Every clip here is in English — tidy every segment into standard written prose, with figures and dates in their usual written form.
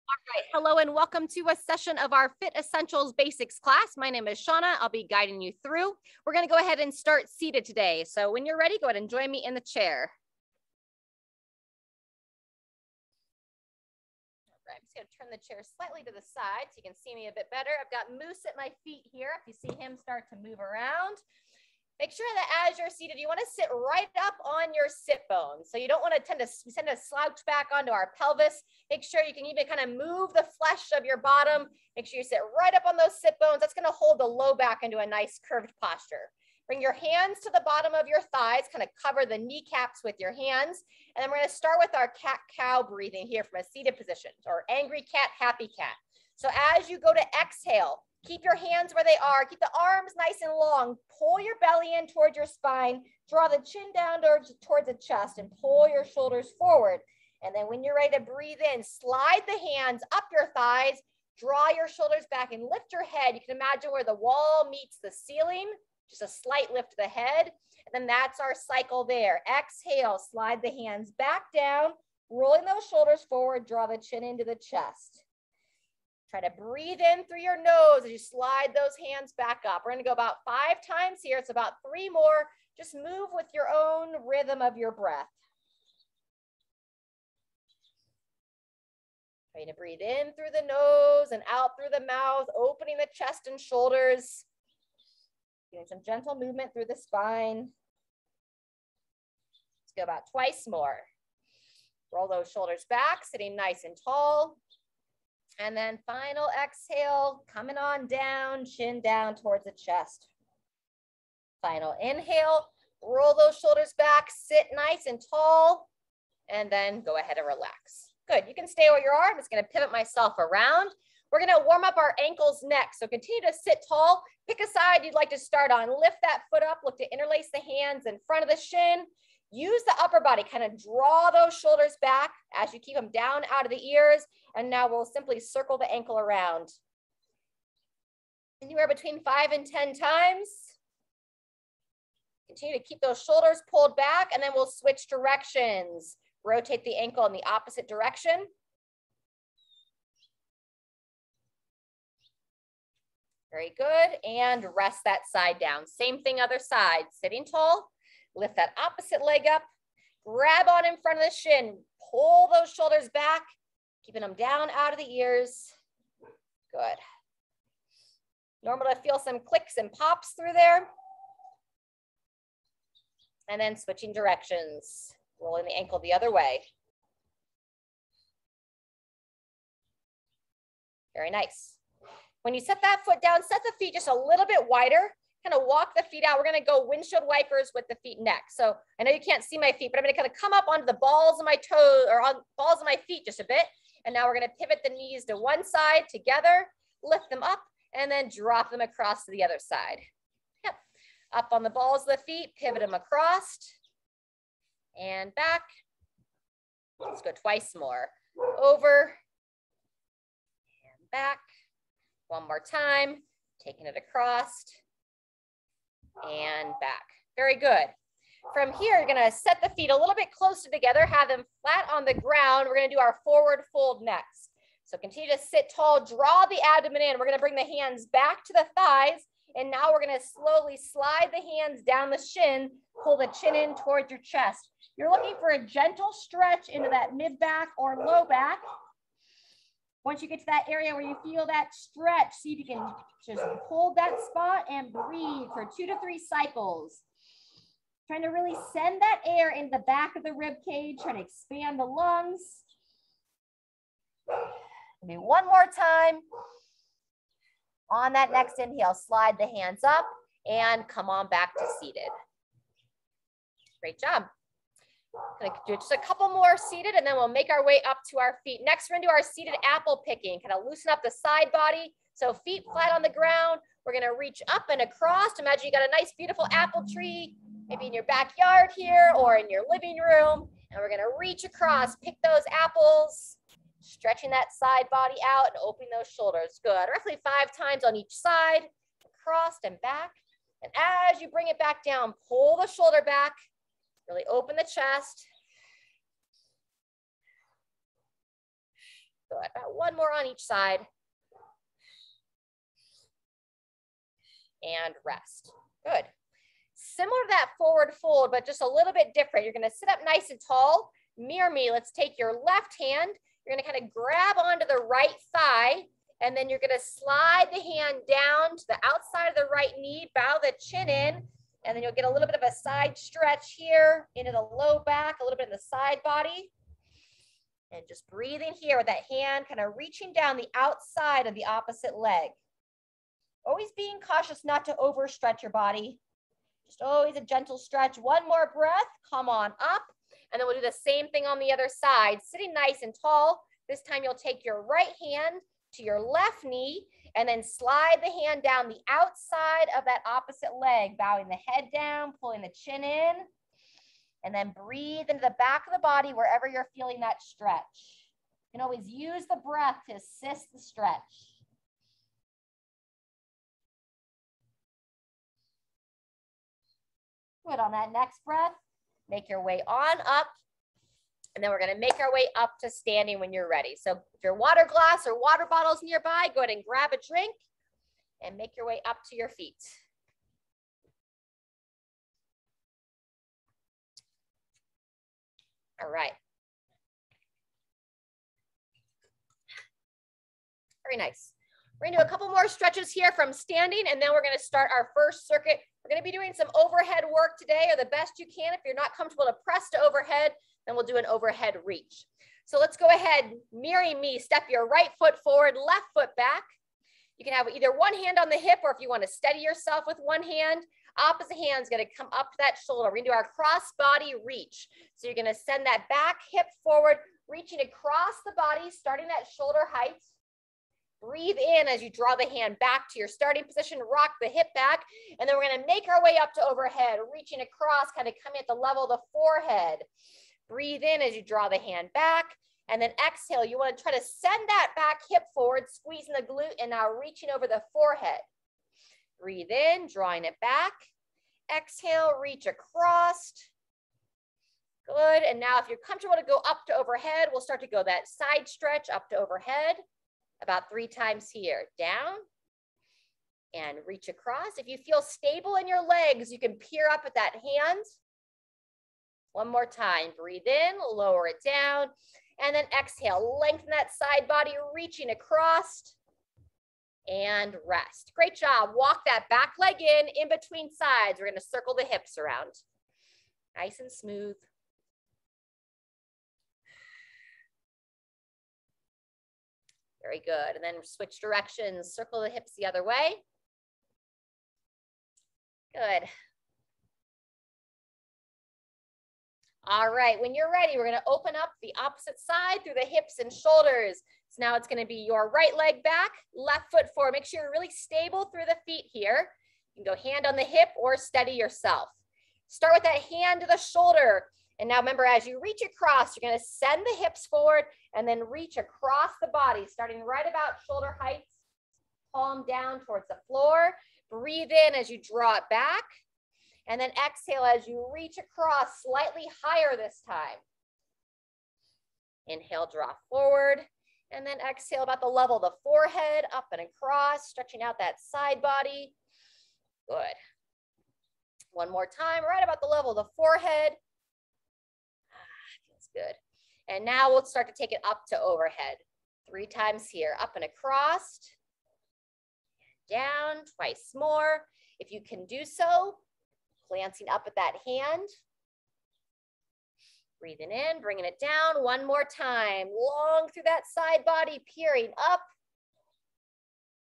All right, hello and welcome to a session of our FitEssentials Basics class. My name is Shauna. I'll be guiding you through. We're going to go ahead and start seated today. So when you're ready, go ahead and join me in the chair. All right, I'm just going to turn the chair slightly to the side so you can see me a bit better. I've got Moose at my feet here. If you see him start to move around, make sure that as you're seated, you want to sit right up on your sit bones. So you don't want to tend to slouch back onto our pelvis. Make sure you can even kind of move the flesh of your bottom. Make sure you sit right up on those sit bones. That's going to hold the low back into a nice curved posture. Bring your hands to the bottom of your thighs, kind of cover the kneecaps with your hands. And then we're going to start with our cat-cow breathing here from a seated position, or angry cat, happy cat. So as you go to exhale, keep your hands where they are. Keep the arms nice and long. Pull your belly in towards your spine. Draw the chin down towards the chest and pull your shoulders forward. And then when you're ready to breathe in, slide the hands up your thighs. Draw your shoulders back and lift your head. You can imagine where the wall meets the ceiling. Just a slight lift of the head. And then that's our cycle there. Exhale, slide the hands back down. Rolling those shoulders forward. Draw the chin into the chest. Try to breathe in through your nose as you slide those hands back up. We're going to go about 5 times here. It's about 3 more. Just move with your own rhythm of your breath. Try to breathe in through the nose and out through the mouth, opening the chest and shoulders. Doing some gentle movement through the spine. Let's go about twice more. Roll those shoulders back, sitting nice and tall. And then final exhale, coming on down, chin down towards the chest. Final inhale, roll those shoulders back, sit nice and tall, and then go ahead and relax. Good, you can stay where you are. I'm just gonna pivot myself around. We're gonna warm up our ankles next. So continue to sit tall. Pick a side you'd like to start on. Lift that foot up, look to interlace the hands in front of the shin. Use the upper body, kind of draw those shoulders back as you keep them down out of the ears. And now we'll simply circle the ankle around. Anywhere between 5 and 10 times. Continue to keep those shoulders pulled back, and then we'll switch directions. Rotate the ankle in the opposite direction. Very good, and rest that side down. Same thing, other side, sitting tall. Lift that opposite leg up, grab on in front of the shin, pull those shoulders back, keeping them down out of the ears. Good. Normal to feel some clicks and pops through there. And then switching directions, rolling the ankle the other way. Very nice. When you set that foot down, set the feet just a little bit wider. Kind of walk the feet out. We're going to go windshield wipers with the feet next. So I know you can't see my feet, but I'm going to kind of come up onto the balls of my toes or on balls of my feet just a bit. And now we're going to pivot the knees to one side together, lift them up, and then drop them across to the other side. Yep. Up on the balls of the feet, pivot them across and back. Let's go twice more. Over and back. One more time, taking it across and back. Very good. From here, you're gonna set the feet a little bit closer together, have them flat on the ground. We're gonna do our forward fold next. So continue to sit tall, draw the abdomen in. We're gonna bring the hands back to the thighs, and now we're gonna slowly slide the hands down the shin, pull the chin in towards your chest. You're looking for a gentle stretch into that mid back or low back. Once you get to that area where you feel that stretch, see if you can just hold that spot and breathe for 2 to 3 cycles. Trying to really send that air into the back of the rib cage, trying to expand the lungs. Maybe one more time. On that next inhale, slide the hands up and come on back to seated. Great job. Gonna do just a couple more seated, and then we'll make our way up to our feet. Next, we're gonna do our seated apple picking. Kind of loosen up the side body. So feet flat on the ground. We're gonna reach up and across. Imagine you got a nice, beautiful apple tree, maybe in your backyard here or in your living room. And we're gonna reach across, pick those apples, stretching that side body out and opening those shoulders. Good, roughly 5 times on each side, across and back. And as you bring it back down, pull the shoulder back. Really open the chest. Good. Good. About one more on each side. And rest. Good. Similar to that forward fold, but just a little bit different. You're going to sit up nice and tall. Mirror me. Let's take your left hand. You're going to kind of grab onto the right thigh, and then you're going to slide the hand down to the outside of the right knee, bow the chin in, and then you'll get a little bit of a side stretch here into the low back, a little bit in the side body. And just breathing here with that hand kind of reaching down the outside of the opposite leg. Always being cautious not to overstretch your body. Just always a gentle stretch. One more breath. Come on up. And then we'll do the same thing on the other side. Sitting nice and tall. This time you'll take your right hand to your left knee and then slide the hand down the outside of that opposite leg, bowing the head down, pulling the chin in, and then breathe into the back of the body wherever you're feeling that stretch. You can always use the breath to assist the stretch. Good. On that next breath, make your way on up. And then we're going to make our way up to standing when you're ready. So if your water glass or water bottle's nearby, go ahead and grab a drink and make your way up to your feet. All right. Very nice. We're going to do a couple more stretches here from standing, and then we're going to start our first circuit. We're going to be doing some overhead work today, or the best you can. If you're not comfortable to press to overhead, then we'll do an overhead reach. So let's go ahead, mirroring me, step your right foot forward, left foot back. You can have either one hand on the hip, or if you want to steady yourself with one hand, opposite hand's going to come up to that shoulder. We're going to do our cross body reach. So you're going to send that back hip forward, reaching across the body, starting at shoulder height. Breathe in as you draw the hand back to your starting position, rock the hip back, and then we're going to make our way up to overhead, reaching across, kind of coming at the level of the forehead. Breathe in as you draw the hand back, and then exhale. You want to try to send that back hip forward, squeezing the glute, and now reaching over the forehead. Breathe in, drawing it back. Exhale, reach across. Good, and now if you're comfortable to go up to overhead, we'll start to go that side stretch up to overhead. About 3 times here, down and reach across. If you feel stable in your legs, you can peer up at that hand. One more time, breathe in, lower it down, and then exhale, lengthen that side body, reaching across and rest. Great job. Walk that back leg in between sides. We're going to circle the hips around. Nice and smooth. Very good. And then switch directions, circle the hips the other way. Good. All right, when you're ready, we're going to open up the opposite side through the hips and shoulders. So now it's going to be your right leg back, left foot forward. Make sure you're really stable through the feet here. You can go hand on the hip or steady yourself. Start with that hand to the shoulder. And now remember, as you reach across, you're going to send the hips forward and then reach across the body, starting right about shoulder height, palm down towards the floor. Breathe in as you draw it back. And then exhale as you reach across, slightly higher this time. Inhale, draw forward. And then exhale about the level of the forehead, up and across, stretching out that side body. Good. One more time, right about the level of the forehead. Feels good. And now we'll start to take it up to overhead. 3 times here, up and across. Down, twice more. If you can do so, glancing up at that hand. Breathing in, bringing it down. One more time. Long through that side body, peering up.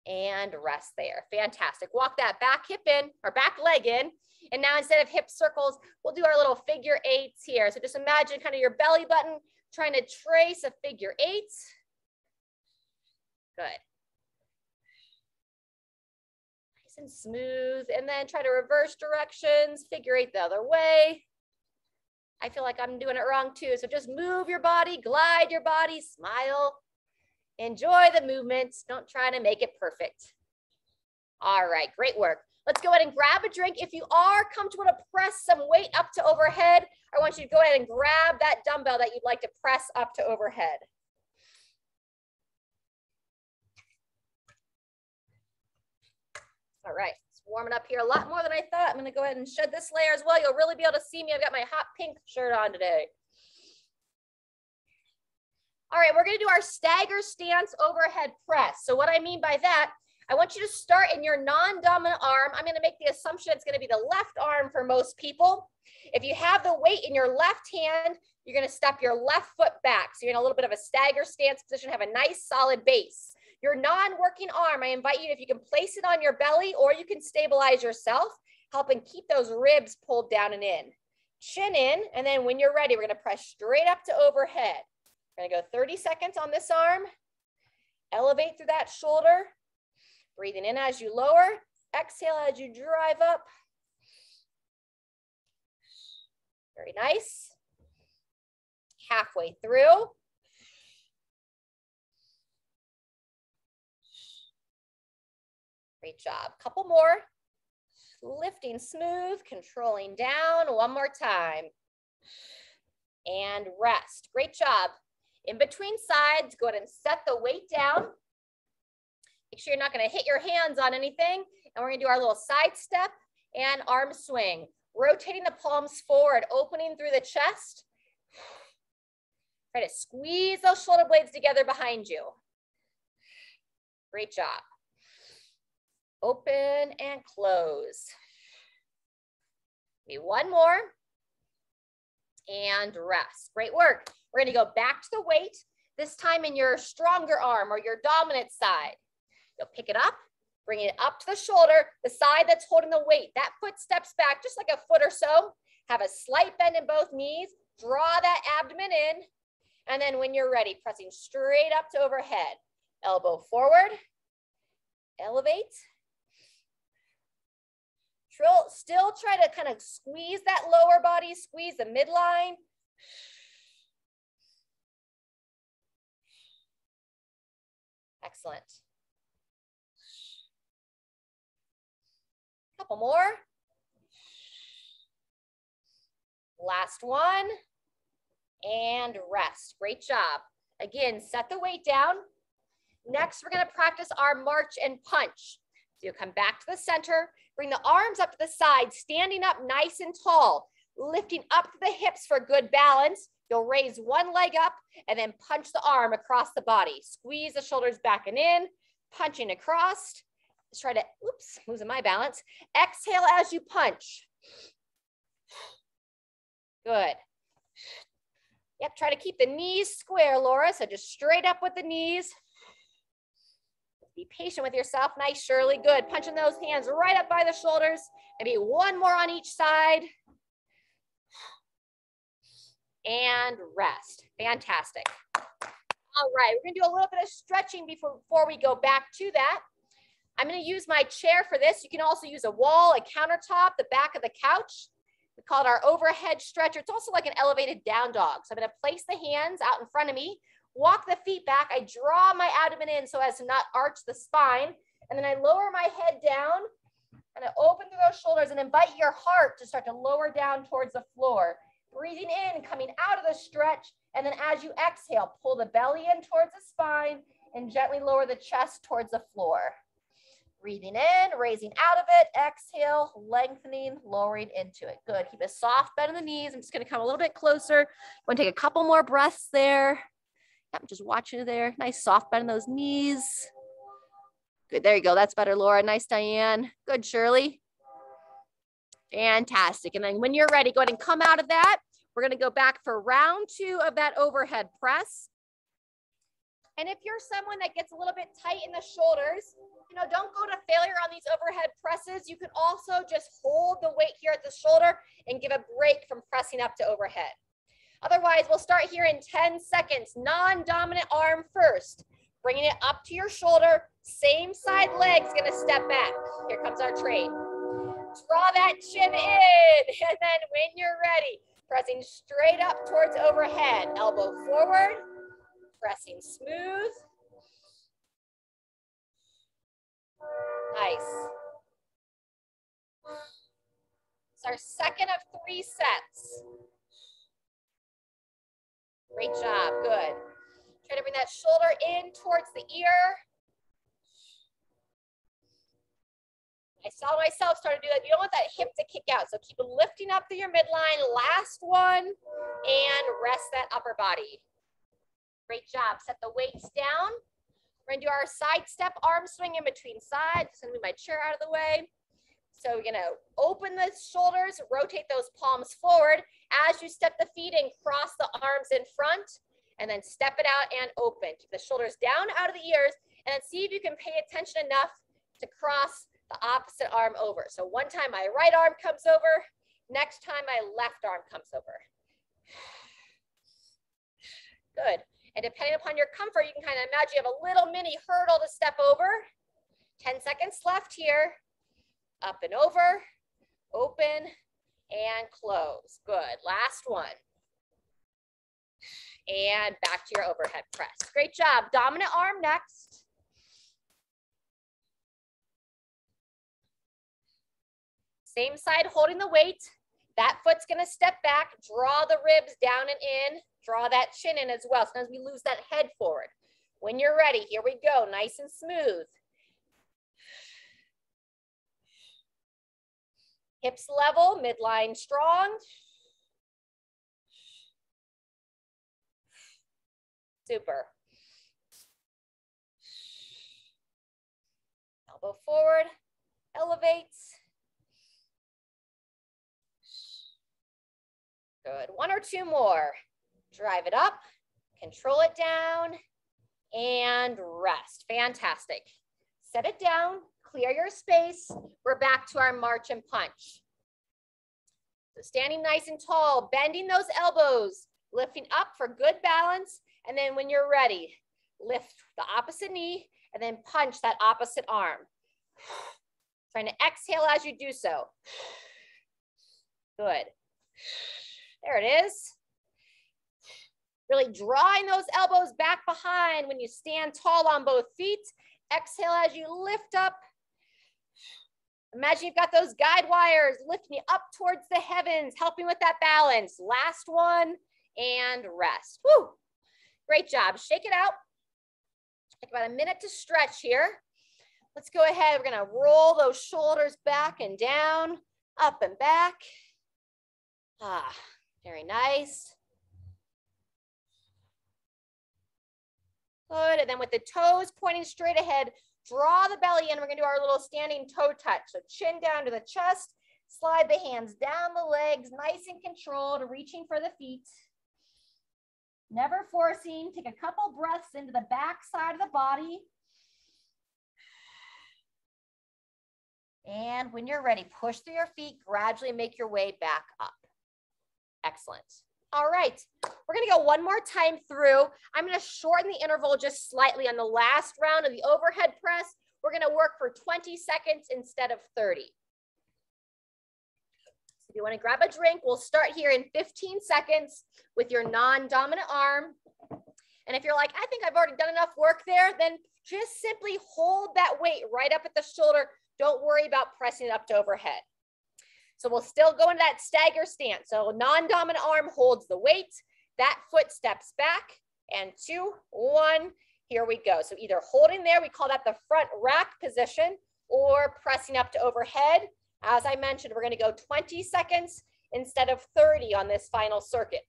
And rest there. Fantastic. Walk that back hip in, or back leg in. And now instead of hip circles, we'll do our little figure 8s here. So just imagine kind of your belly button trying to trace a figure 8. Good. Nice and smooth. And then try to reverse directions, figure 8 the other way. I feel like I'm doing it wrong too. So just move your body, glide your body, smile. Enjoy the movements. Don't try to make it perfect. All right, great work. Let's go ahead and grab a drink. If you are comfortable to press some weight up to overhead, I want you to go ahead and grab that dumbbell that you'd like to press up to overhead. All right, it's warming up here a lot more than I thought. I'm gonna go ahead and shed this layer as well. You'll really be able to see me. I've got my hot pink shirt on today. All right, we're gonna do our stagger stance overhead press. So what I mean by that, I want you to start in your non-dominant arm. I'm gonna make the assumption it's gonna be the left arm for most people. If you have the weight in your left hand, you're gonna step your left foot back. So you're in a little bit of a stagger stance position, have a nice solid base. Your non-working arm, I invite you, if you can place it on your belly or you can stabilize yourself, helping keep those ribs pulled down and in. Chin in, and then when you're ready, we're gonna press straight up to overhead. We're gonna go 30 seconds on this arm. Elevate through that shoulder. Breathing in as you lower. Exhale as you drive up. Very nice. Halfway through. Great job. Couple more. Lifting smooth, controlling down. One more time. And rest. Great job. In between sides, go ahead and set the weight down. Make sure you're not going to hit your hands on anything. And we're going to do our little side step and arm swing. Rotating the palms forward, opening through the chest. Try to squeeze those shoulder blades together behind you. Great job. Open and close. Maybe one more. And rest. Great work. We're going to go back to the weight, this time in your stronger arm or your dominant side. You'll pick it up, bring it up to the shoulder, the side that's holding the weight. That foot steps back just like a foot or so. Have a slight bend in both knees. Draw that abdomen in. And then when you're ready, pressing straight up to overhead. Elbow forward. Elevate. Still try to kind of squeeze that lower body, squeeze the midline. Excellent. Couple more. Last one. And rest. Great job. Again, set the weight down. Next, we're going to practice our march and punch. So you'll come back to the center, bring the arms up to the side, standing up nice and tall, lifting up to the hips for good balance. You'll raise one leg up and then punch the arm across the body. Squeeze the shoulders back and in, punching across. Let's try to, oops, losing my balance. Exhale as you punch. Good. Yep, try to keep the knees square, Laura. So just straight up with the knees. Be patient with yourself. Nice, Shirley. Good. Punching those hands right up by the shoulders. Maybe one more on each side. And rest. Fantastic. All right, we're going to do a little bit of stretching before we go back to that. I'm going to use my chair for this. You can also use a wall, a countertop, the back of the couch. We call it our overhead stretcher. It's also like an elevated down dog. So I'm going to place the hands out in front of me, walk the feet back. I draw my abdomen in so as to not arch the spine. And then I lower my head down and I open through those shoulders and invite your heart to start to lower down towards the floor. Breathing in, coming out of the stretch. And then as you exhale, pull the belly in towards the spine and gently lower the chest towards the floor. Breathing in, raising out of it, exhale, lengthening, lowering into it. Good. Keep a soft bend in the knees. I'm just going to come a little bit closer. I'm going to take a couple more breaths there. I'm just watching you there. Nice soft bend in those knees. Good. There you go. That's better, Laura. Nice, Diane. Good, Shirley. Fantastic. And then when you're ready, go ahead and come out of that. We're going to go back for round 2 of that overhead press. And if you're someone that gets a little bit tight in the shoulders, don't go to failure on these overhead presses. You can also just hold the weight here at the shoulder and give a break from pressing up to overhead. Otherwise, we'll start here in 10 seconds. Non-dominant arm first. Bringing it up to your shoulder. Same side leg's going to step back. Here comes our train. Draw that chin in. And then when you're ready, pressing straight up towards overhead. Elbow forward. Pressing smooth. Nice. It's our second of 3 sets. Great job, good. Try to bring that shoulder in towards the ear. I saw myself start to do that. You don't want that hip to kick out. So keep lifting up through your midline. Last one, and rest that upper body. Great job. Set the weights down. We're gonna do our side step arm swing in between sides. Just gonna move my chair out of the way. So we're gonna open the shoulders, rotate those palms forward. As you step the feet in, cross the arms in front, and then step it out and open. Keep the shoulders down out of the ears, and then see if you can pay attention enough to cross the opposite arm over. So one time my right arm comes over, next time my left arm comes over. Good. And depending upon your comfort, you can kind of imagine you have a little mini hurdle to step over. 10 seconds left here. Up and over, open, and close. Good. Last one. And back to your overhead press. Great job. Dominant arm next. Same side holding the weight. That foot's going to step back, draw the ribs down and in, draw that chin in as well. Sometimes we lose that head forward. When you're ready, here we go. Nice and smooth. Hips level, midline strong. Super. Elbow forward, elevates. Good. One or two more. Drive it up, control it down, and rest. Fantastic. Set it down, clear your space. We're back to our march and punch. So standing nice and tall, bending those elbows, lifting up for good balance. And then when you're ready, lift the opposite knee and then punch that opposite arm. Trying to exhale as you do so. Good. There it is. Really drawing those elbows back behind when you stand tall on both feet. Exhale as you lift up. Imagine you've got those guide wires lifting you up towards the heavens, helping with that balance. Last one, and rest. Woo! Great job. Shake it out. Take about a minute to stretch here. Let's go ahead. We're going to roll those shoulders back and down, up and back. Ah, very nice. Good. And then with the toes pointing straight ahead, draw the belly in. We're going to do our little standing toe touch. So chin down to the chest, slide the hands down the legs, nice and controlled, reaching for the feet. Never forcing. Take a couple breaths into the back side of the body. And when you're ready, push through your feet, gradually make your way back up. Excellent. All right, we're gonna go one more time through. I'm gonna shorten the interval just slightly on the last round of the overhead press. We're gonna work for 20 seconds instead of 30. So if you wanna grab a drink, we'll start here in 15 seconds with your non-dominant arm. And if you're like, I think I've already done enough work there, then just simply hold that weight right up at the shoulder. Don't worry about pressing it up to overhead. So we'll still go into that stagger stance. So non-dominant arm holds the weight. That foot steps back. And 2, 1, here we go. So either holding there, we call that the front rack position, or pressing up to overhead. As I mentioned, we're going to go 20 seconds instead of 30 on this final circuit.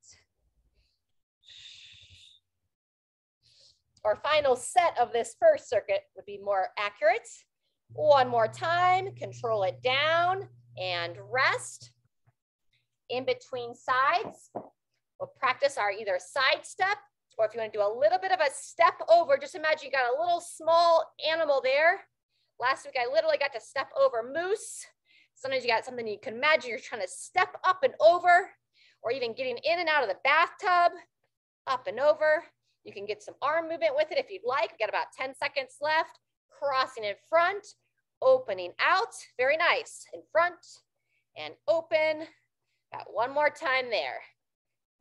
Our final set of this first circuit would be more accurate. One more time, control it down. And rest. In between sides, we'll practice our either side step, or if you want to do a little bit of a step over, just imagine you got a little small animal there. Last week, I literally got to step over moose. Sometimes you got something you can imagine you're trying to step up and over, or even getting in and out of the bathtub, up and over. You can get some arm movement with it if you'd like. We've got about 10 seconds left. Crossing in front. Opening out, very nice. In front and open. Got one more time there.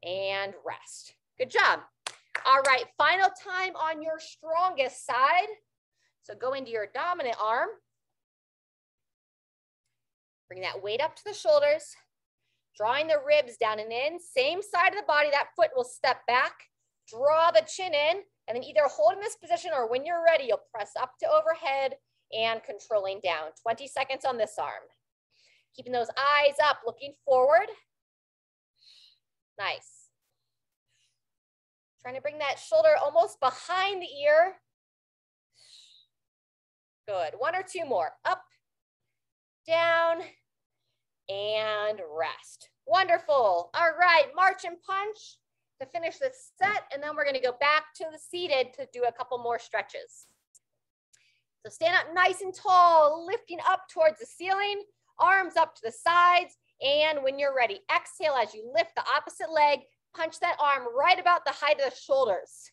And rest. Good job. All right, final time on your strongest side. So go into your dominant arm. Bring that weight up to the shoulders. Drawing the ribs down and in. Same side of the body, that foot will step back. Draw the chin in, and then either hold in this position or when you're ready, you'll press up to overhead and controlling down. 20 seconds on this arm. Keeping those eyes up, looking forward. Nice. Trying to bring that shoulder almost behind the ear. Good. 1 or 2 more. Up, down, and rest. Wonderful. All right, march and punch to finish this set, and then we're going to go back to the seated to do a couple more stretches. So stand up nice and tall, lifting up towards the ceiling, arms up to the sides, and when you're ready, exhale as you lift the opposite leg, punch that arm right about the height of the shoulders.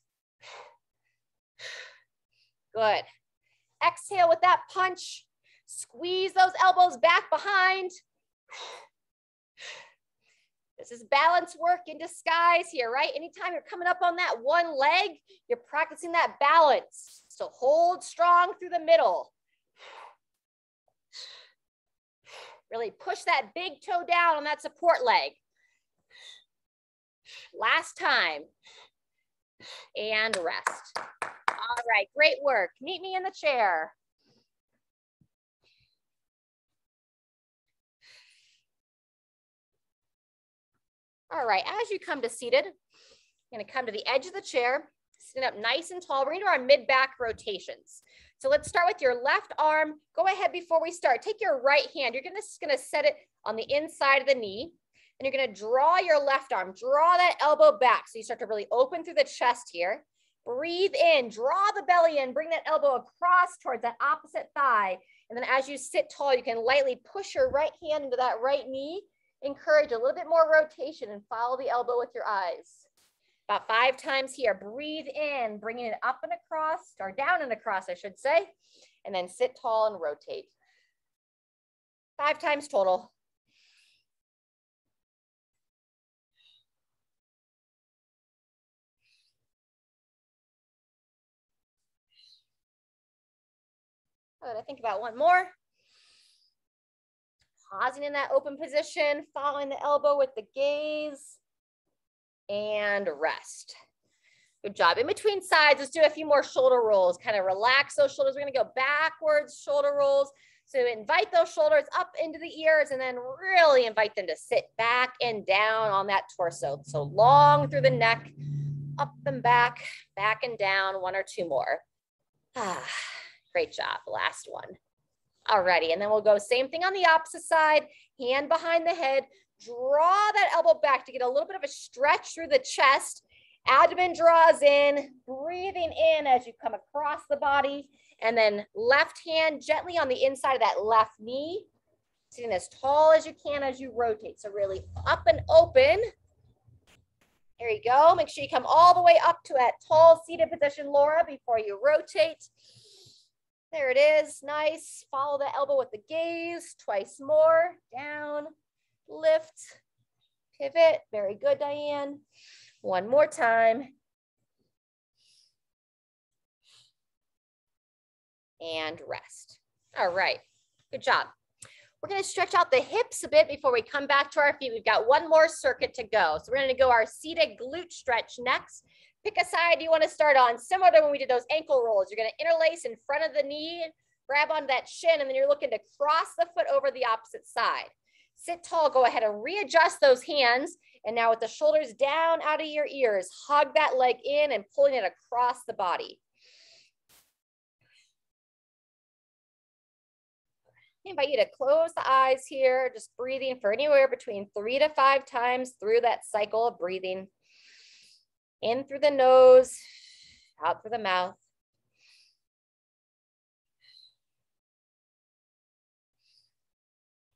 Good. Exhale with that punch. Squeeze those elbows back behind. This is balance work in disguise here, right? Anytime you're coming up on that one leg, you're practicing that balance. So hold strong through the middle. Really push that big toe down on that support leg. Last time. And rest. All right, great work. Meet me in the chair. All right, as you come to seated, you're gonna come to the edge of the chair, sit up nice and tall. We're gonna do our mid-back rotations. So let's start with your left arm. Go ahead before we start. Take your right hand. You're just gonna set it on the inside of the knee. And you're gonna draw your left arm. Draw that elbow back. So you start to really open through the chest here. Breathe in, draw the belly in, bring that elbow across towards that opposite thigh. And then as you sit tall, you can lightly push your right hand into that right knee. Encourage a little bit more rotation and follow the elbow with your eyes. About 5 times here. Breathe in, bringing it up and across, or down and across, I should say. And then sit tall and rotate. 5 times total. Good. I think about 1 more. Pausing in that open position, following the elbow with the gaze, and rest. Good job. In between sides, let's do a few more shoulder rolls. Kind of relax those shoulders. We're going to go backwards shoulder rolls. So invite those shoulders up into the ears and then really invite them to sit back and down on that torso. So long through the neck, up and back and down. 1 or 2 more. Great job. Last one. Alrighty, and then we'll go same thing on the opposite side, hand behind the head, draw that elbow back to get a little bit of a stretch through the chest, abdomen draws in, breathing in as you come across the body, and then left hand gently on the inside of that left knee, sitting as tall as you can as you rotate, so really up and open. There you go, make sure you come all the way up to that tall seated position, Laura, before you rotate. There it is, nice. Follow the elbow with the gaze, twice more, down, lift, pivot. Very good, Diane. 1 more time. And rest. All right, good job. We're gonna stretch out the hips a bit before we come back to our feet. We've got 1 more circuit to go. So we're gonna go our seated glute stretch next. Pick a side you want to start on, similar to when we did those ankle rolls. You're going to interlace in front of the knee, grab onto that shin, and then you're looking to cross the foot over the opposite side. Sit tall, go ahead and readjust those hands. And now with the shoulders down out of your ears, hug that leg in and pulling it across the body. I invite you to close the eyes here, just breathing for anywhere between 3 to 5 times through that cycle of breathing. In through the nose, out through the mouth.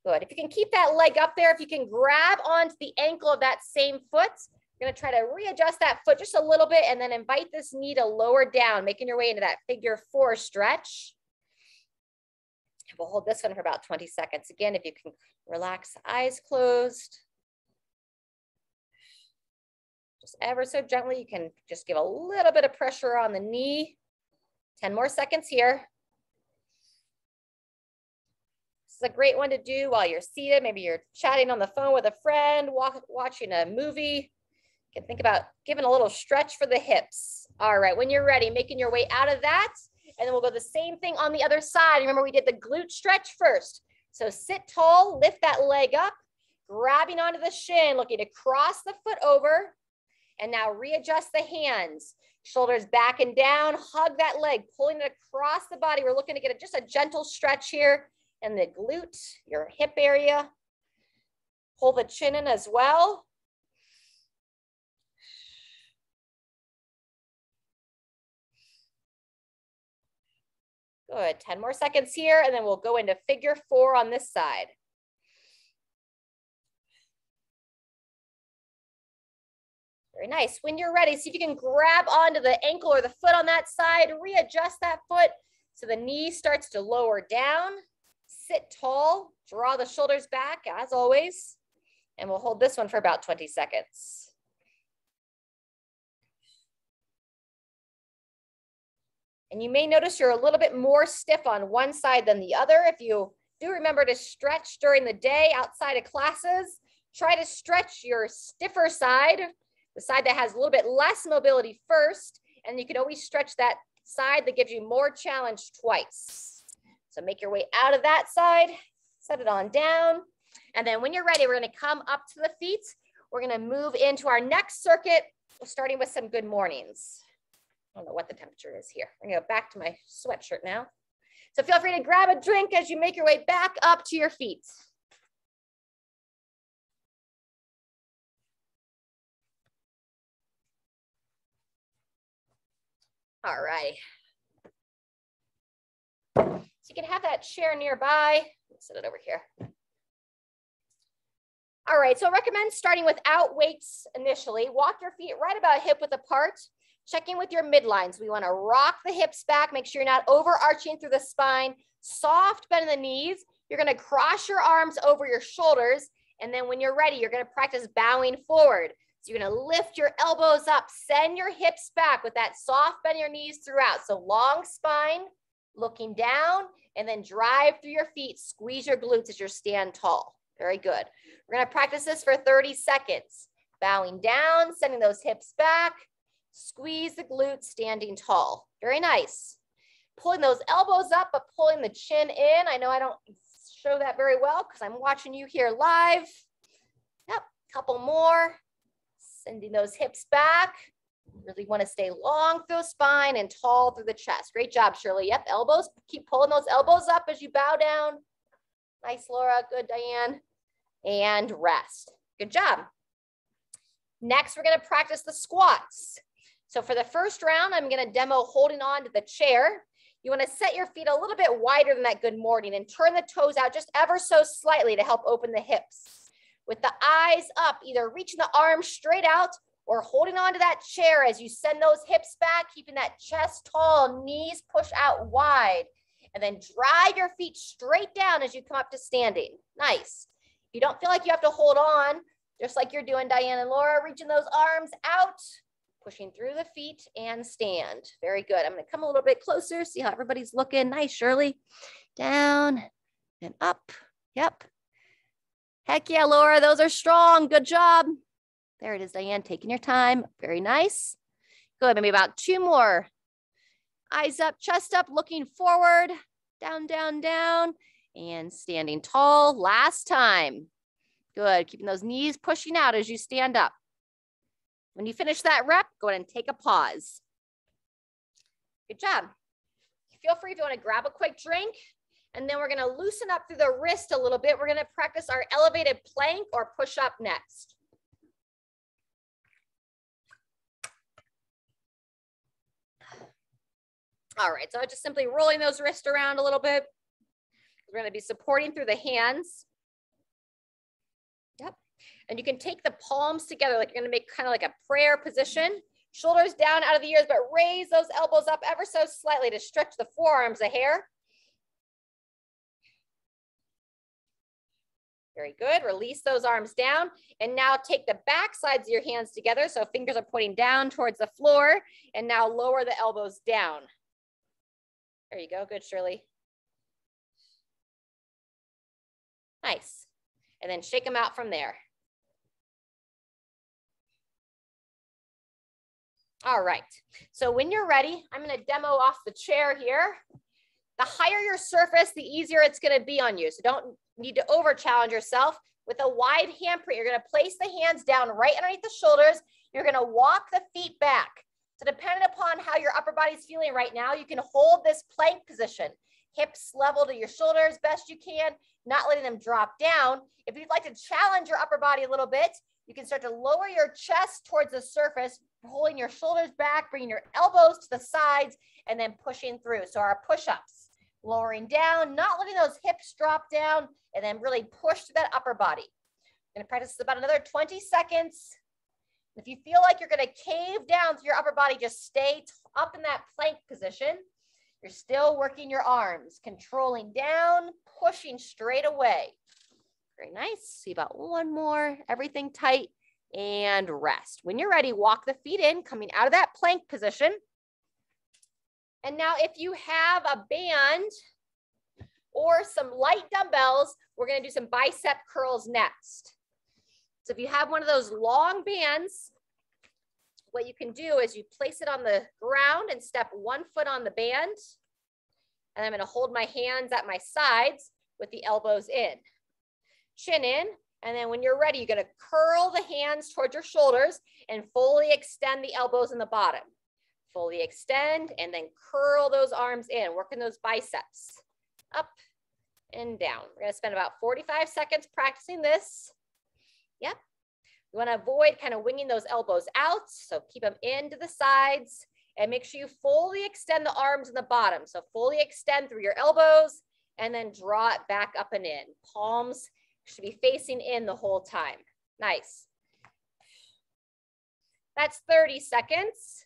Good. If you can keep that leg up there, if you can grab onto the ankle of that same foot, you're going to try to readjust that foot just a little bit and then invite this knee to lower down, making your way into that figure 4 stretch. And we'll hold this one for about 20 seconds. Again, if you can relax, eyes closed. Just ever so gently, you can just give a little bit of pressure on the knee. 10 more seconds here. This is a great one to do while you're seated. Maybe you're chatting on the phone with a friend, watching a movie. You can think about giving a little stretch for the hips. All right, when you're ready, making your way out of that, And then we'll go the same thing on the other side. Remember, we did the glute stretch first. So sit tall, lift that leg up, grabbing onto the shin, looking to cross the foot over. And now readjust the hands. Shoulders back and down, hug that leg, pulling it across the body. We're looking to get just a gentle stretch here in the glute, your hip area. Pull the chin in as well. Good, 10 more seconds here, and then we'll go into figure 4 on this side. Very nice. When you're ready, see if you can grab onto the ankle or the foot on that side, readjust that foot so the knee starts to lower down. Sit tall, draw the shoulders back as always, and we'll hold this one for about 20 seconds. And you may notice you're a little bit more stiff on one side than the other. If you do remember to stretch during the day outside of classes, try to stretch your stiffer side, the side that has a little bit less mobility first, and you can always stretch that side that gives you more challenge twice. So make your way out of that side, set it on down. And then when you're ready, we're gonna come up to the feet. We're gonna move into our next circuit, starting with some good mornings. I don't know what the temperature is here. I'm gonna go back to my sweatshirt now. So feel free to grab a drink as you make your way back up to your feet. All right. So you can have that chair nearby. Let's set it over here. All right, so I recommend starting without weights initially. Walk your feet right about hip width apart. Check in with your midlines. We want to rock the hips back. Make sure you're not overarching through the spine. Soft bend in the knees. You're going to cross your arms over your shoulders. And then when you're ready, you're going to practice bowing forward. So you're going to lift your elbows up, send your hips back with that soft bend in your knees throughout. So long spine, looking down, and then drive through your feet. Squeeze your glutes as you stand tall. Very good. We're going to practice this for 30 seconds. Bowing down, sending those hips back. Squeeze the glutes, standing tall. Very nice. Pulling those elbows up, but pulling the chin in. I know I don't show that very well because I'm watching you here live. Yep, couple more. Sending those hips back. Really want to stay long through the spine and tall through the chest. Great job, Shirley. Yep, elbows. Keep pulling those elbows up as you bow down. Nice, Laura. Good, Diane. And rest. Good job. Next, we're going to practice the squats. So for the first round, I'm going to demo holding on to the chair. You want to set your feet a little bit wider than that good morning and turn the toes out just ever so slightly to help open the hips. With the eyes up, either reaching the arms straight out or holding on to that chair as you send those hips back, keeping that chest tall, knees push out wide, and then drive your feet straight down as you come up to standing. Nice. If you don't feel like you have to hold on, just like you're doing, Diane and Laura, reaching those arms out, pushing through the feet and stand. Very good. I'm going to come a little bit closer, see how everybody's looking. Nice, Shirley. Down and up. Yep. Heck yeah, Laura, those are strong. Good job. There it is, Diane, taking your time. Very nice. Good, maybe about 2 more. Eyes up, chest up, looking forward. Down, down, down, and standing tall. Last time. Good, keeping those knees pushing out as you stand up. When you finish that rep, go ahead and take a pause. Good job. Feel free if you want to grab a quick drink, and then we're going to loosen up through the wrist a little bit. We're going to practice our elevated plank or push up next. All right, so just simply rolling those wrists around a little bit. We're going to be supporting through the hands. Yep. And you can take the palms together, like you're going to make kind of like a prayer position. Shoulders down out of the ears, but raise those elbows up ever so slightly to stretch the forearms a hair. Very good. Release those arms down. And now take the back sides of your hands together. So fingers are pointing down towards the floor. And now lower the elbows down. There you go. Good, Shirley. Nice. And then shake them out from there. All right, so when you're ready, I'm gonna demo off the chair here. The higher your surface, the easier it's gonna be on you. So don't need to over challenge yourself. With a wide handprint, you're gonna place the hands down right underneath the shoulders. You're gonna walk the feet back. So depending upon how your upper body's feeling right now, you can hold this plank position. Hips level to your shoulders best you can, not letting them drop down. If you'd like to challenge your upper body a little bit, you can start to lower your chest towards the surface, holding your shoulders back, bringing your elbows to the sides, and then pushing through. So our push-ups, lowering down, not letting those hips drop down, and then really push to that upper body. I'm gonna practice about another 20 seconds. If you feel like you're gonna cave down through your upper body, just stay up in that plank position. You're still working your arms, controlling down, pushing straight away. Very nice. See about one more, everything tight, and rest. When you're ready, walk the feet in, coming out of that plank position. And now if you have a band or some light dumbbells, we're gonna do some bicep curls next. So if you have one of those long bands, what you can do is you place it on the ground and step one foot on the band. And I'm gonna hold my hands at my sides with the elbows in. Chin in, and then when you're ready, you're gonna curl the hands towards your shoulders and fully extend the elbows in the bottom. Fully extend and then curl those arms in, working those biceps. Up and down. We're gonna spend about 45 seconds practicing this. Yep. You wanna avoid kind of winging those elbows out, so keep them into the sides and make sure you fully extend the arms in the bottom. So fully extend through your elbows and then draw it back up and in. Palms should be facing in the whole time. Nice. That's 30 seconds.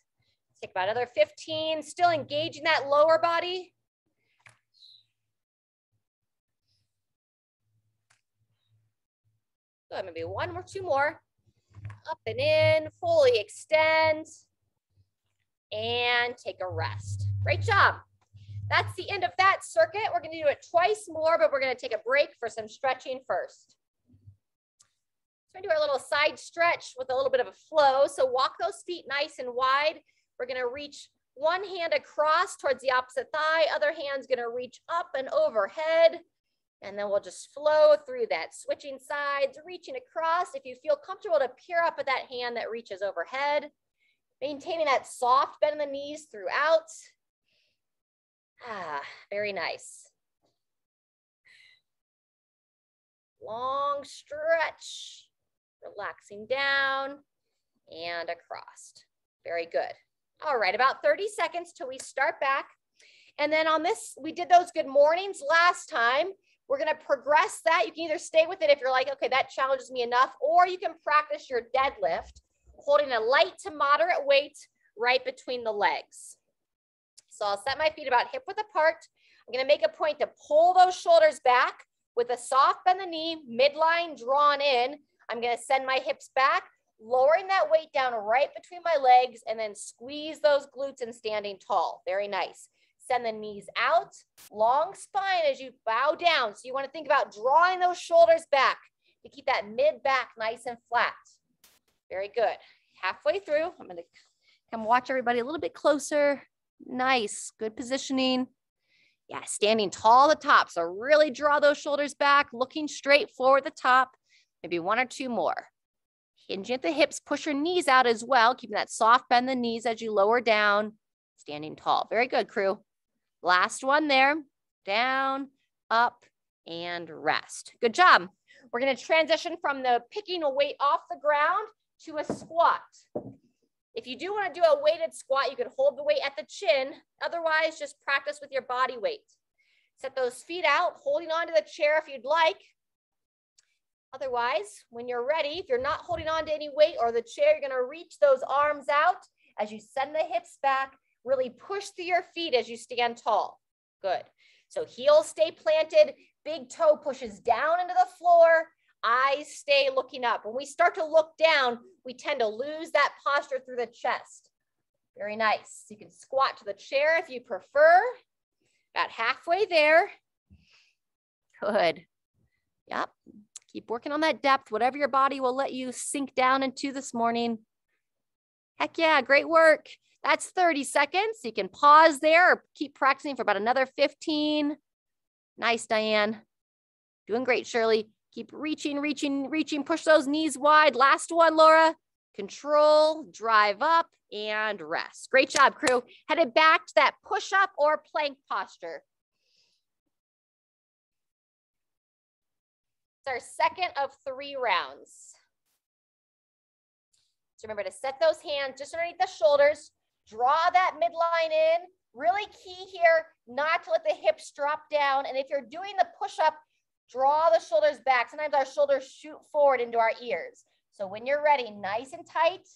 Take about another 15, still engaging that lower body. Good, maybe one or two more. Up and in, fully extend, and take a rest. Great job. That's the end of that circuit. We're gonna do it twice more, but we're gonna take a break for some stretching first. So we're gonna do our little side stretch with a little bit of a flow. So walk those feet nice and wide. We're gonna reach one hand across towards the opposite thigh, other hand's gonna reach up and overhead, and then we'll just flow through that, switching sides, reaching across. If you feel comfortable to peer up at that hand that reaches overhead, maintaining that soft bend in the knees throughout. Very nice. Long stretch, relaxing down and across. Very good. All right, about 30 seconds till we start back. And then on this, we did those good mornings last time. We're gonna progress that. You can either stay with it if you're like, okay, that challenges me enough, or you can practice your deadlift, holding a light to moderate weight right between the legs. So I'll set my feet about hip width apart. I'm gonna make a point to pull those shoulders back with a soft bend the knee, midline drawn in. I'm gonna send my hips back, lowering that weight down right between my legs, and then squeeze those glutes and standing tall. Very nice. Send the knees out, long spine as you bow down. So you wanna think about drawing those shoulders back to keep that mid back nice and flat. Very good. Halfway through, I'm gonna come watch everybody a little bit closer. Nice, good positioning. Yeah, standing tall at the top. So really draw those shoulders back, looking straight forward at the top. Maybe one or two more. Hinging at the hips, push your knees out as well, keeping that soft bend in the knees as you lower down, standing tall. Very good, crew. Last one there. Down, up, and rest. Good job. We're gonna transition from the picking a weight off the ground to a squat. If you do want to do a weighted squat, you can hold the weight at the chin. Otherwise, just practice with your body weight. Set those feet out, holding onto the chair if you'd like. Otherwise, when you're ready, if you're not holding on to any weight or the chair, you're going to reach those arms out as you send the hips back. Really push through your feet as you stand tall. Good. So heels stay planted, big toe pushes down into the floor. Eyes stay looking up. When we start to look down, we tend to lose that posture through the chest. Very nice. You can squat to the chair if you prefer. About halfway there. Good. Yep. Keep working on that depth, whatever your body will let you sink down into this morning. Heck yeah, great work. That's 30 seconds. You can pause there or keep practicing for about another 15. Nice, Diane. Doing great, Shirley. Keep reaching, reaching, reaching. Push those knees wide. Last one, Laura. Control, drive up, and rest. Great job, crew. Headed back to that push-up or plank posture. It's our second of 3 rounds. So remember to set those hands just underneath the shoulders. Draw that midline in. Really key here not to let the hips drop down. And if you're doing the push-up, draw the shoulders back. Sometimes our shoulders shoot forward into our ears. So when you're ready, nice and tight,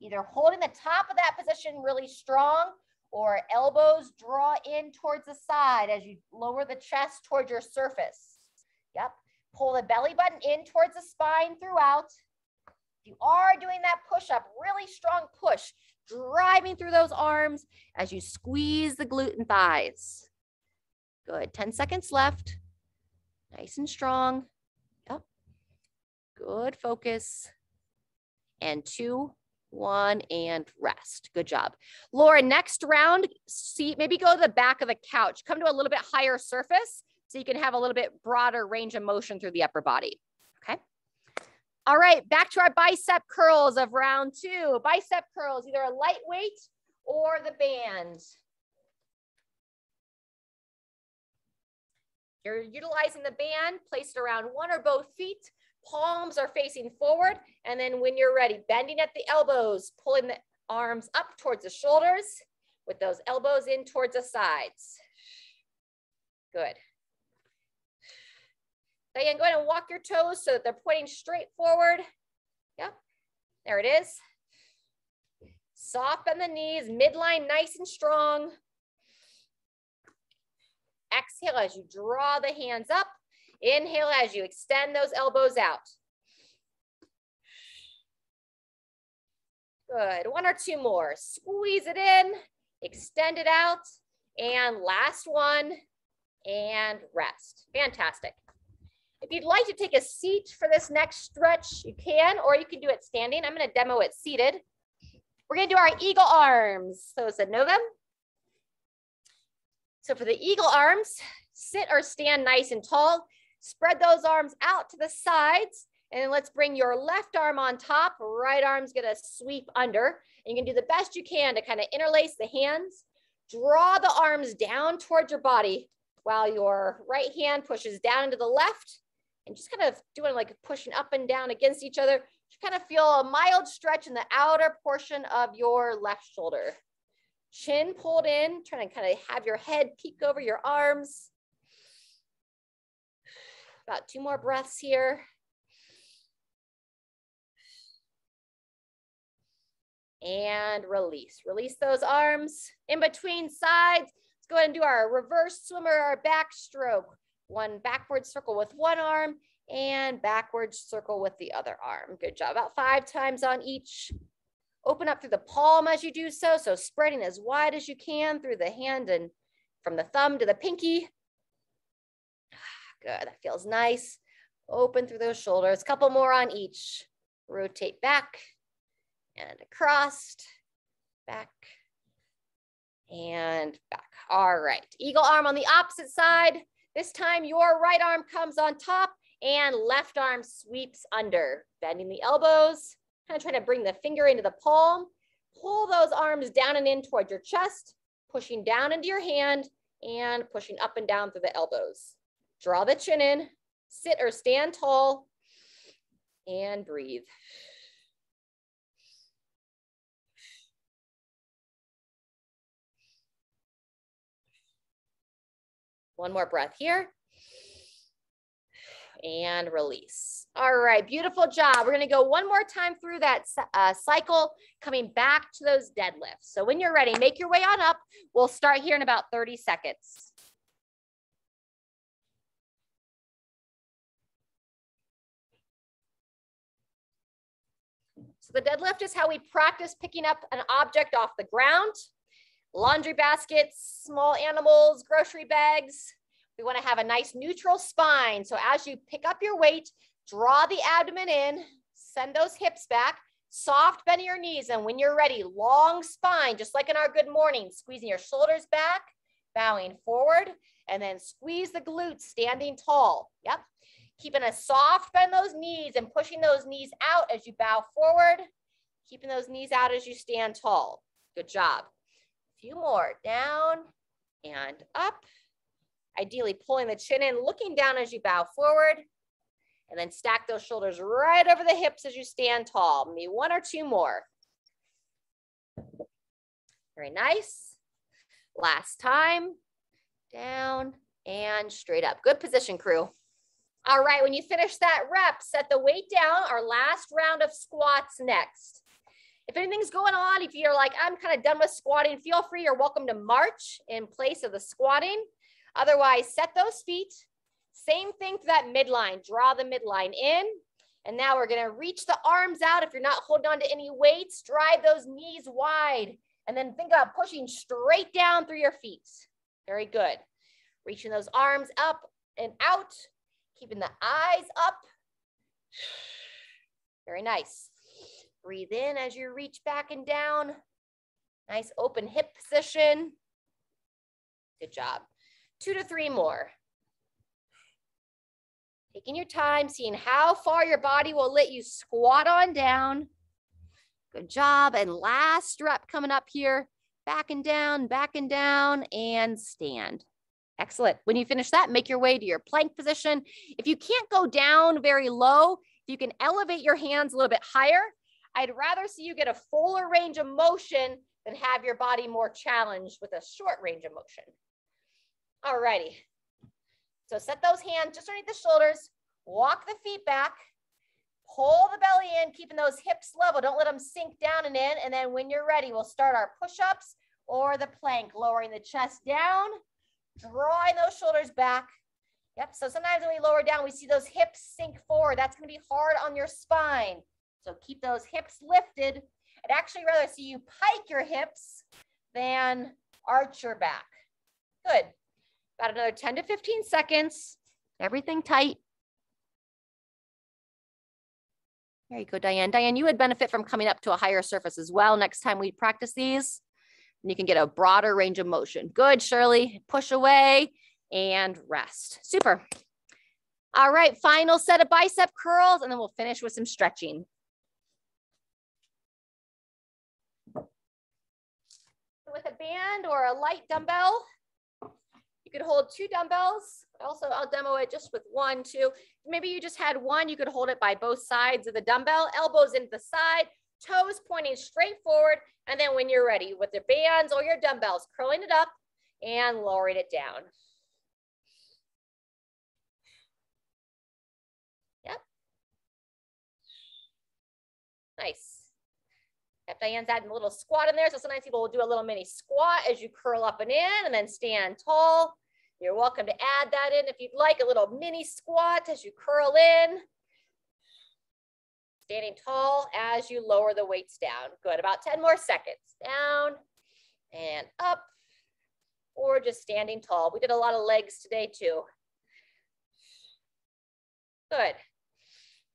either holding the top of that position really strong or elbows draw in towards the side as you lower the chest towards your surface. Yep. Pull the belly button in towards the spine throughout. If you are doing that push-up, really strong push, driving through those arms as you squeeze the glute and thighs. Good. 10 seconds left. Nice and strong. Yep. Good focus. And 2, 1, and rest. Good job. Laura, next round, maybe go to the back of the couch. Come to a little bit higher surface so you can have a little bit broader range of motion through the upper body. Okay. All right, back to our bicep curls of round 2. Bicep curls, either a lightweight or the band. You're utilizing the band, place it around 1 or both feet. Palms are facing forward. And then when you're ready, bending at the elbows, pulling the arms up towards the shoulders with those elbows in towards the sides. Good. Diane, go ahead and walk your toes so that they're pointing straight forward. Yep, there it is. Soft on the knees, midline nice and strong. Exhale as you draw the hands up. Inhale as you extend those elbows out. Good, 1 or 2 more. Squeeze it in, extend it out, and last one, and rest. Fantastic. If you'd like to take a seat for this next stretch, you can, or you can do it standing. I'm going to demo it seated. We're going to do our eagle arms. So it's a know them. So for the eagle arms, sit or stand nice and tall. Spread those arms out to the sides. And then let's bring your left arm on top. Right arm's going to sweep under. And you can do the best you can to kind of interlace the hands. Draw the arms down towards your body while your right hand pushes down into the left. And just kind of doing like pushing up and down against each other. Just kind of feel a mild stretch in the outer portion of your left shoulder. Chin pulled in, trying to kind of have your head peek over your arms. About 2 more breaths here. And release. Release those arms in between sides. Let's go ahead and do our reverse swimmer, our backstroke. 1 backward circle with 1 arm and backward circle with the other arm. Good job. About 5 times on each. Open up through the palm as you do so. So spreading as wide as you can through the hand and from the thumb to the pinky. Good. That feels nice. Open through those shoulders. Couple more on each. Rotate back and across, back and back. All right. Eagle arm on the opposite side. This time your right arm comes on top and left arm sweeps under. Bending the elbows, kind of trying to bring the finger into the palm. Pull those arms down and in towards your chest, pushing down into your hand and pushing up and down through the elbows. Draw the chin in, sit or stand tall, and breathe. One more breath here. And release. All right, beautiful job. We're gonna go one more time through that cycle, coming back to those deadlifts. So when you're ready, make your way on up. We'll start here in about 30 seconds. So the deadlift is how we practice picking up an object off the ground. Laundry baskets, small animals, grocery bags. We want to have a nice neutral spine. So as you pick up your weight, draw the abdomen in, send those hips back, Soft bend of your knees, and when you're ready, long spine, just like in our good morning, squeezing your shoulders back, bowing forward, and then squeeze the glutes, standing tall. Yep. Keeping a soft bend those knees and pushing those knees out as you bow forward, keeping those knees out as you stand tall. Good job. A few more, down and up. Ideally pulling the chin in, looking down as you bow forward, and then stack those shoulders right over the hips as you stand tall. Maybe one or two more. Very nice. Last time, down and straight up. Good position, crew. All right, when you finish that rep, set the weight down. Our last round of squats next. If anything's going on, if you're like, I'm kind of done with squatting, feel free, you're welcome to march in place of the squatting. Otherwise, set those feet. Same thing for that midline. Draw the midline in. And now we're gonna reach the arms out. If you're not holding on to any weights, drive those knees wide. And then think about pushing straight down through your feet. Very good. Reaching those arms up and out. Keeping the eyes up. Very nice. Breathe in as you reach back and down. Nice open hip position. Good job. 2 to 3 more. Taking your time, seeing how far your body will let you squat on down. Good job. And last rep coming up here. Back and down, and stand. Excellent. When you finish that, make your way to your plank position. If you can't go down very low, you can elevate your hands a little bit higher. I'd rather see you get a fuller range of motion than have your body more challenged with a short range of motion. All righty. So set those hands just underneath the shoulders, walk the feet back, pull the belly in, keeping those hips level. Don't let them sink down and in. And then when you're ready, we'll start our push-ups or the plank, lowering the chest down, drawing those shoulders back. Yep, so sometimes when we lower down, we see those hips sink forward. That's gonna be hard on your spine. So keep those hips lifted. I'd actually rather see you pike your hips than arch your back. Good. Got another 10 to 15 seconds. Everything tight. There you go, Diane. Diane, you would benefit from coming up to a higher surface as well next time we practice these. And you can get a broader range of motion. Good, Shirley. Push away and rest. Super. All right, final set of bicep curls, and then we'll finish with some stretching. With a band or a light dumbbell, you could hold 2 dumbbells. Also, I'll demo it just with 1, 2. Maybe you just had 1. You could hold it by both sides of the dumbbell, elbows into the side, toes pointing straight forward. And then when you're ready with your bands or your dumbbells, curling it up and lowering it down. Yep. Nice. Yep, Diane's adding a little squat in there. So sometimes people will do a little mini squat as you curl up and in and then stand tall. You're welcome to add that in if you'd like, a little mini squat as you curl in. Standing tall as you lower the weights down. Good, about 10 more seconds. Down and up, or just standing tall. We did a lot of legs today too. Good.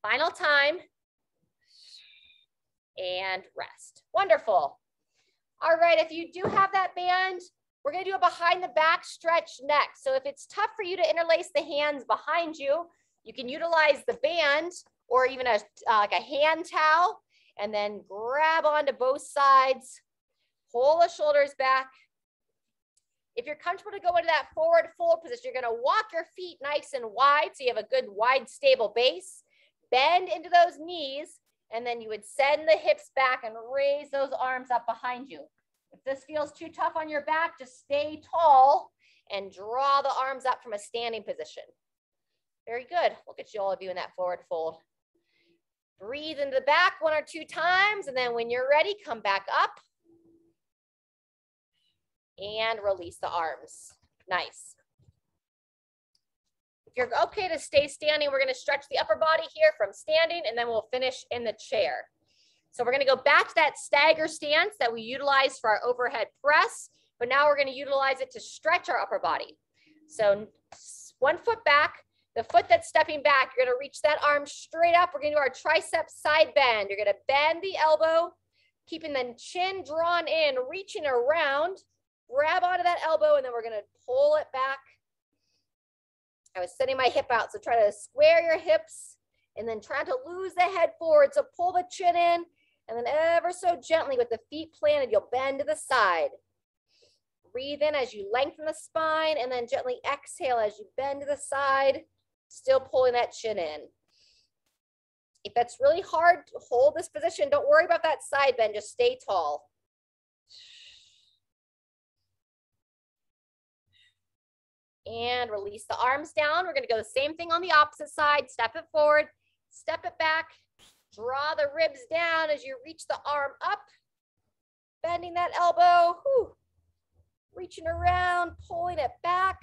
Final time. And rest. Wonderful. All right, if you do have that band, we're gonna do a behind the back stretch next. So if it's tough for you to interlace the hands behind you, you can utilize the band or even like a hand towel, and then grab onto both sides, pull the shoulders back. If you're comfortable to go into that forward fold position, you're gonna walk your feet nice and wide so you have a good wide stable base, bend into those knees, and then you would send the hips back and raise those arms up behind you. If this feels too tough on your back, just stay tall and draw the arms up from a standing position. Very good. Look at all of you in that forward fold. Breathe into the back 1 or 2 times, and then when you're ready, come back up and release the arms. Nice. If you're okay to stay standing, we're going to stretch the upper body here from standing, and then we'll finish in the chair. So we're going to go back to that stagger stance that we utilized for our overhead press, but now we're going to utilize it to stretch our upper body. So 1 foot back, The foot that's stepping back, you're gonna reach that arm straight up. We're gonna do our tricep side bend. You're gonna bend the elbow, keeping the chin drawn in, reaching around, grab onto that elbow, and then we're gonna pull it back. I was sending my hip out, so try to square your hips and then try to lose the head forward. So pull the chin in, and then ever so gently with the feet planted, you'll bend to the side. Breathe in as you lengthen the spine, and then gently exhale as you bend to the side, still pulling that chin in. If that's really hard to hold this position, don't worry about that side bend, just stay tall. And release the arms down. We're gonna go the same thing on the opposite side. Step it forward, step it back, draw the ribs down as you reach the arm up, bending that elbow, whew. Reaching around, pulling it back.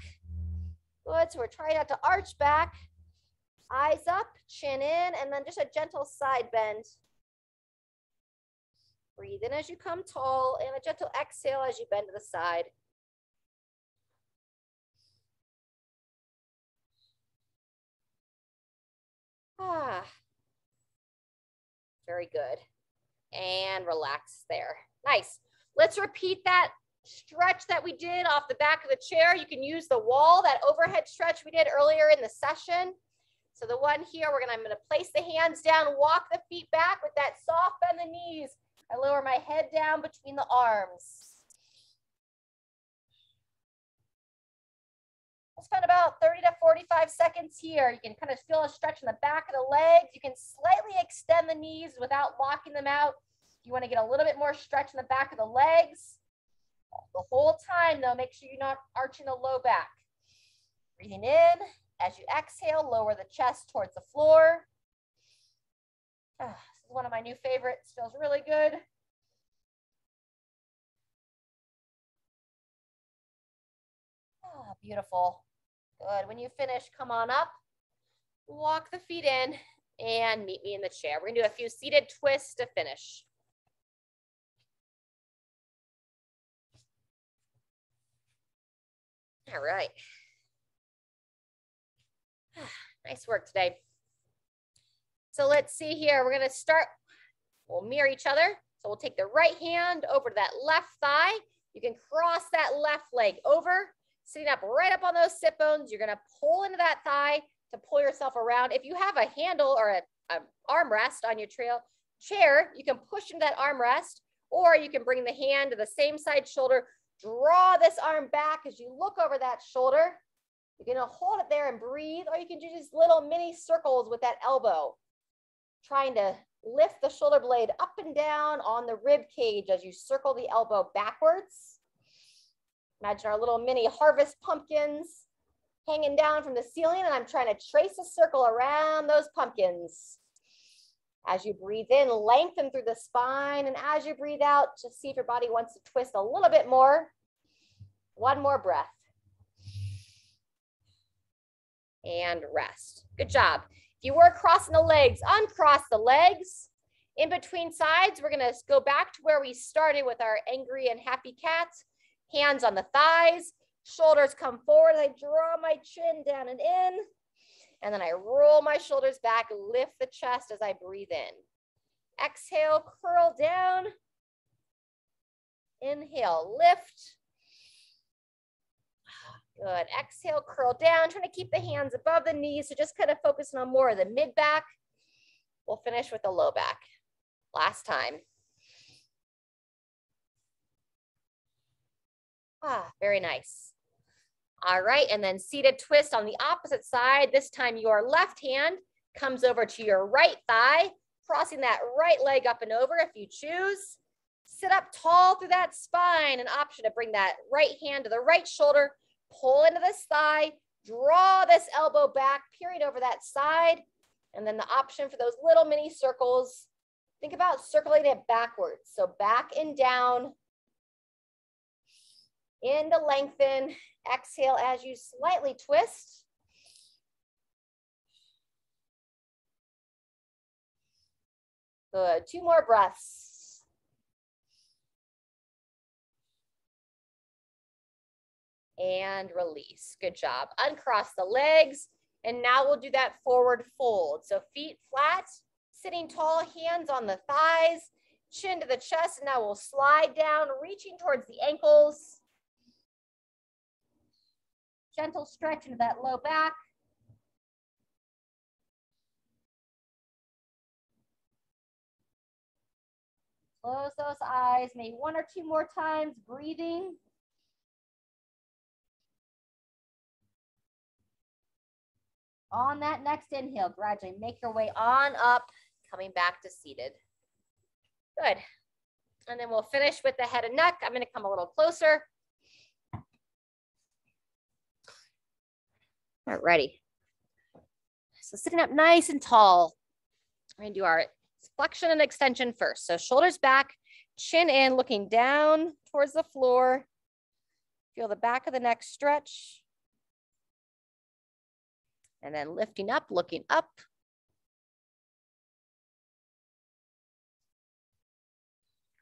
Good, so we're trying not to arch back. Eyes up, chin in, and then just a gentle side bend. Breathe in as you come tall, and a gentle exhale as you bend to the side. Very good. And relax there. Nice. Let's repeat that stretch that we did off the back of the chair. You can use the wall, that overhead stretch we did earlier in the session. So the one here, I'm gonna place the hands down, walk the feet back with that soft bend the knees. I lower my head down between the arms. We'll spend about 30 to 45 seconds here. You can kind of feel a stretch in the back of the legs. You can slightly extend the knees without locking them out. If you want to get a little bit more stretch in the back of the legs. The whole time, though, make sure you're not arching the low back. Breathing in. As you exhale, lower the chest towards the floor. This is one of my new favorites. Feels really good. Beautiful. Good. When you finish, come on up, walk the feet in, and meet me in the chair. We're gonna do a few seated twists to finish. All right. Nice work today. So let's see here. We're gonna start, we'll mirror each other. So we'll take the right hand over to that left thigh. You can cross that left leg over, sitting up right up on those sit bones. You're gonna pull into that thigh to pull yourself around. If you have a handle or an armrest on your chair, you can push into that armrest, or you can bring the hand to the same side shoulder, draw this arm back as you look over that shoulder. You're gonna hold it there and breathe, or you can do just little mini circles with that elbow, trying to lift the shoulder blade up and down on the rib cage as you circle the elbow backwards. Imagine our little mini harvest pumpkins hanging down from the ceiling, and I'm trying to trace a circle around those pumpkins. As you breathe in, lengthen through the spine, and as you breathe out, just see if your body wants to twist a little bit more. One more breath. And rest. Good job. If you were crossing the legs, uncross the legs. In between sides, we're gonna go back to where we started with our angry and happy cats. Hands on the thighs, shoulders come forward. I draw my chin down and in, and then I roll my shoulders back, lift the chest as I breathe in. Exhale, curl down. Inhale, lift. Good. Exhale, curl down. Trying to keep the hands above the knees, so just kind of focusing on more of the mid back. We'll finish with the low back. Last time. Very nice. All right, and then seated twist on the opposite side. This time your left hand comes over to your right thigh, crossing that right leg up and over if you choose. Sit up tall through that spine. An option to bring that right hand to the right shoulder, pull into this thigh, draw this elbow back, peering over that side. And then the option for those little mini circles, think about circling it backwards. So back and down, in to lengthen, exhale as you slightly twist. Good, 2 more breaths. And release, good job. Uncross the legs, And now we'll do that forward fold. So feet flat, sitting tall, hands on the thighs, chin to the chest. And now we'll slide down, reaching towards the ankles. Gentle stretch into that low back. Close those eyes, maybe one or two more times, breathing. On that next inhale, gradually make your way on up, coming back to seated. Good. And then we'll finish with the head and neck. I'm going to come a little closer. All right, ready. So sitting up nice and tall. We're going to do our flexion and extension first. So shoulders back, chin in, looking down towards the floor. Feel the back of the neck stretch. And then lifting up, looking up.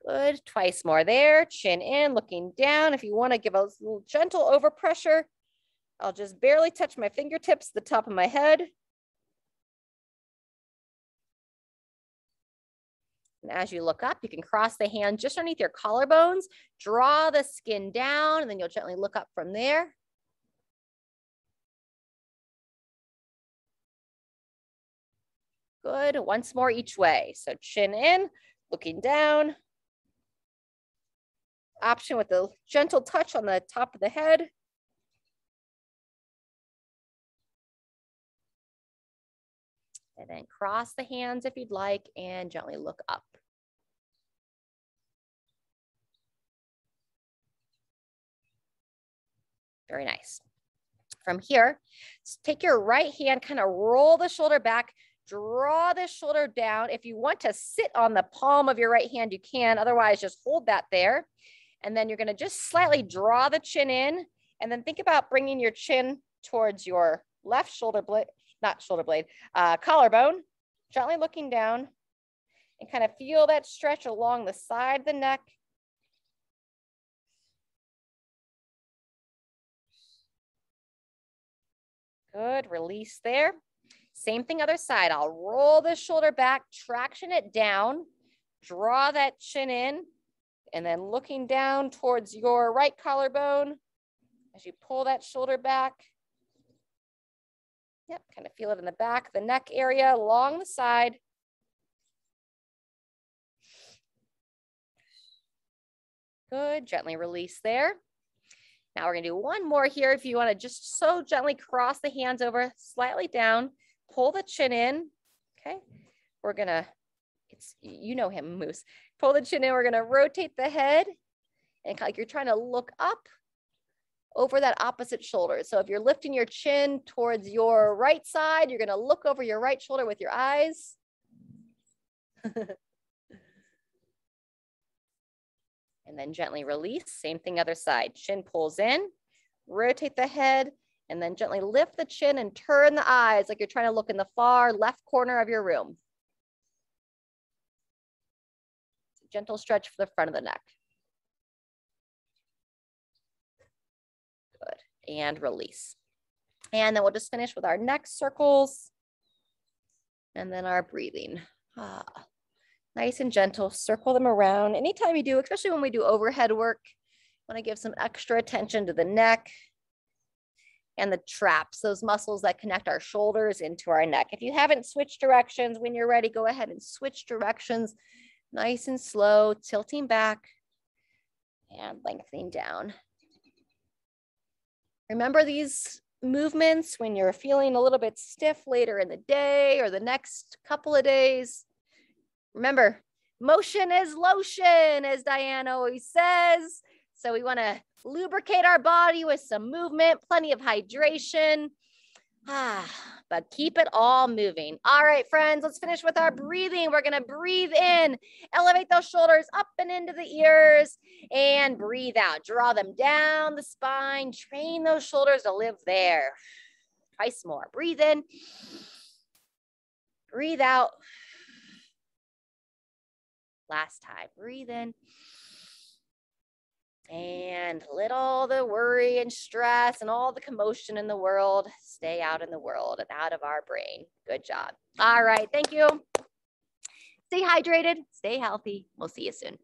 Good, twice more there. Chin in, looking down. If you want to give a little gentle overpressure, I'll just barely touch my fingertips to the top of my head. And as you look up, you can cross the hand just underneath your collarbones, draw the skin down, and then you'll gently look up from there. Good, once more each way. So chin in, looking down. Option with a gentle touch on the top of the head. And then cross the hands if you'd like and gently look up. Very nice. From here, take your right hand, kind of roll the shoulder back, draw the shoulder down. If you want to sit on the palm of your right hand, you can. Otherwise, just hold that there. And then you're going to just slightly draw the chin in. And then think about bringing your chin towards your left shoulder blade, not shoulder blade, collarbone, gently looking down. And kind of feel that stretch along the side of the neck. Good, release there. Same thing other side. I'll roll the shoulder back, traction it down, draw that chin in, and then looking down towards your right collarbone as you pull that shoulder back. Yep, kind of feel it in the back, the neck area, along the side. Good, gently release there. Now we're gonna do one more here. If you wanna just so gently cross the hands over, slightly down, pull the chin in, okay? We're gonna, you know him, Moose. Pull the chin in, we're gonna rotate the head and like you're trying to look up over that opposite shoulder. So if you're lifting your chin towards your right side, you're gonna look over your right shoulder with your eyes. And then gently release, same thing other side. Chin pulls in, rotate the head, and then gently lift the chin and turn the eyes like you're trying to look in the far left corner of your room. Gentle stretch for the front of the neck. Good, and release. And then we'll just finish with our neck circles and then our breathing. Nice and gentle, circle them around. Anytime you do, especially when we do overhead work, want to give some extra attention to the neck and the traps, those muscles that connect our shoulders into our neck. If you haven't switched directions, when you're ready, go ahead and switch directions. Nice and slow, tilting back and lengthening down. Remember these movements when you're feeling a little bit stiff later in the day or the next couple of days. Remember, motion is lotion, as Diane always says. So we want to lubricate our body with some movement, plenty of hydration. But keep it all moving. All right, friends, let's finish with our breathing. We're going to breathe in, elevate those shoulders up and into the ears, and breathe out. Draw them down the spine. Train those shoulders to live there. Twice more. Breathe in. Breathe out. Last time. Breathe in. And And let all the worry and stress and all the commotion in the world stay out in the world and out of our brain. Good job. All right, thank you. Stay hydrated, stay healthy. We'll see you soon.